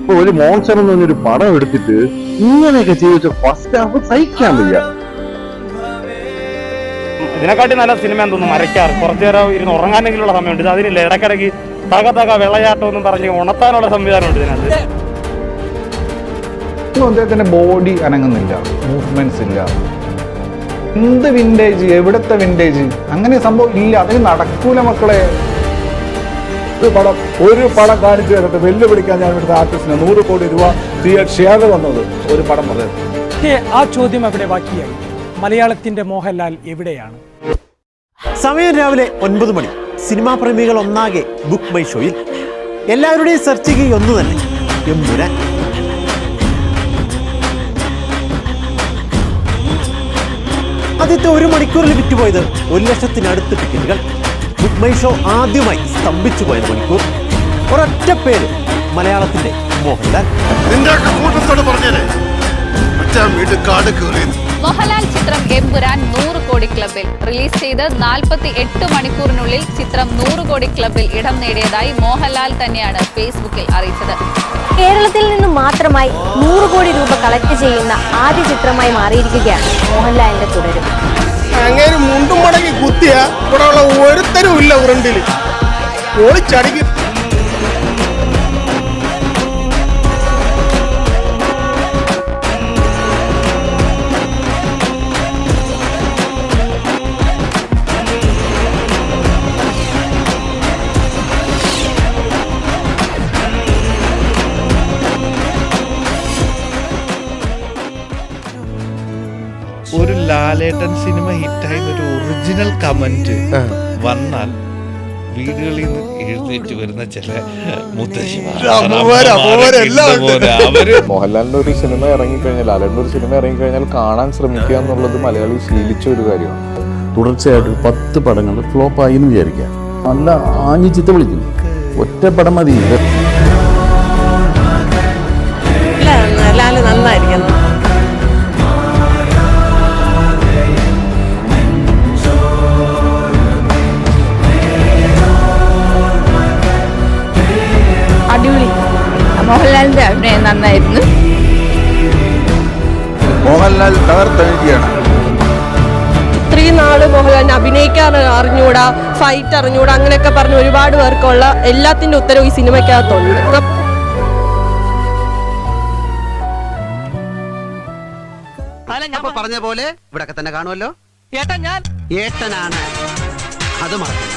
ഇപ്പൊ ഒരു മോൺസ്റ്റർ എന്ന് പറഞ്ഞൊരു പടം എടുത്തിട്ട് ഇങ്ങനെയൊക്കെ ചെയ്ത് ഫസ്റ്റ് ഹാഫ് സഹിക്കാൻ വയ്യ. ഇതിനെക്കാട്ടി നല്ല സിനിമ എന്തോന്നും മരയ്ക്കാറ് കുറച്ചു നേരം ഇരുന്ന് ഉറങ്ങാനെങ്കിലുള്ള സമയമുണ്ട്. ഇത് അതിനില്ല. ഇടയ്ക്കിടയ്ക്ക് തക വെള്ളയാട്ടം എന്നും പറഞ്ഞ് ഉണർത്താനുള്ള സംവിധാനമുണ്ട് ഇതിനകത്ത്. അദ്ദേഹത്തിന്റെ ബോഡി അനങ്ങുന്നില്ല, മൂവ്മെന്റ്സ് ഇല്ല. എന്ത് വിന്റേജ്, എവിടത്തെ വിന്റേജ്, അങ്ങനെ സംഭവം ഇല്ല. അതിന് നടക്കൂല മക്കളെ. ഒരു പടം കാണിച്ചു തരട്ടെ, വെല്ലുവിളിക്കാൻ ഞാൻ ഇവിടുത്തെ ആർട്ടിസ്റ്റിന് 100 കോടി രൂപ ഷെയർ വന്നത് ഒരു പടം പറയുന്നത്. ആ ചോദ്യം അവിടെ ബാക്കിയായി. മലയാളത്തിന്റെ മോഹൻലാൽ എവിടെയാണ്? സമയം രാവിലെ 9 മണി. സിനിമാ പ്രേമികൾ ഒന്നാകെ ബുക്ക് മൈ ഷോയിൽ. എല്ലാവരുടെയും സെർച്ചിങ് ഒന്ന് തന്നെ, എമ്പുരാൻ. ആദ്യത്തെ 1 മണിക്കൂറിൽ വിറ്റുപോയത് 1,00,000-നടുത്ത് ടിക്കറ്റുകൾ. ബുക്ക് മൈ ഷോ ആദ്യമായി സ്തംഭിച്ചു പോയത് മണിക്കൂർ. ഒരൊറ്റ പേര്, മലയാളത്തിന്റെ മോഹൻലാൽ. മോഹൻലാൽ ചിത്രം എമ്പുരാൻ 100 കോടി ക്ലബിൽ. റിലീസ് ചെയ്ത് 48 മണിക്കൂറിനുള്ളിൽ ചിത്രം 100 കോടി ക്ലബിൽ ഇടം നേടിയതായി മോഹൻലാൽ തന്നെയാണ് ഫേസ്ബുക്കിൽ അറിയിച്ചത്. കേരളത്തിൽ നിന്നും മാത്രമായി 100 കോടി രൂപ കളക്ട് ചെയ്യുന്ന ആദ്യ ചിത്രമായി മാറിയിരിക്കുകയാണ് മോഹൻലാലിന്റെ തുടരും. അങ്ങനെ മുണ്ടും മടങ്ങി കുത്തിയ ഇവിടെ ഉള്ള ഒരുത്തരും ഇല്ല. ഉരുണ്ടില് ഓളിച്ചടിക്കും. ഒരു ലാലേട്ടൻ സിനിമ ഹിറ്റായി ഒരു ഒറിജിനൽ കമന്റ് വന്നാൽ വീടുകളിൽ നിന്ന് എഴുന്നേറ്റ് വരുന്ന ചില മോഹൻലാലിന്റെ ഒരു സിനിമ ഇറങ്ങിക്കഴിഞ്ഞാൽ, ലാലേട്ടന്റെ ഒരു സിനിമ ഇറങ്ങിക്കഴിഞ്ഞാൽ കാണാൻ ശ്രമിക്കുക എന്നുള്ളത് മലയാളി ശീലിച്ച ഒരു കാര്യമാണ്. തുടർച്ചയായിട്ട് 10 പടങ്ങൾ ഫ്ലോപ്പായി എന്ന് വിചാരിക്കുക. നല്ല ആഞ്ഞു ചിത്ത വിളിക്കുന്നു. ഒറ്റ പടം മതി. നന്നായിരിക്കുന്നു. അടിപൊളി. മോഹൻലാലിന്റെ അഭിനയം നന്നായിരുന്നു. മോഹൻലാൽ തകർത്തെഴുതിയാണ്. ഇത്രയും നാള് മോഹൻലാലിനെ അഭിനയിക്കാൻ അറിഞ്ഞൂടാ, ഫൈറ്റ് അറിഞ്ഞൂടാ, അങ്ങനെയൊക്കെ പറഞ്ഞ് ഒരുപാട് പേർക്കുള്ള എല്ലാത്തിന്റെ ഉത്തരവും ഈ സിനിമയ്ക്കകത്തുണ്ട്. ഞാൻ പറഞ്ഞ പോലെ ഇവിടെ തന്നെ കാണുമല്ലോ. ഏട്ടനാണ് അത് മറക്കും.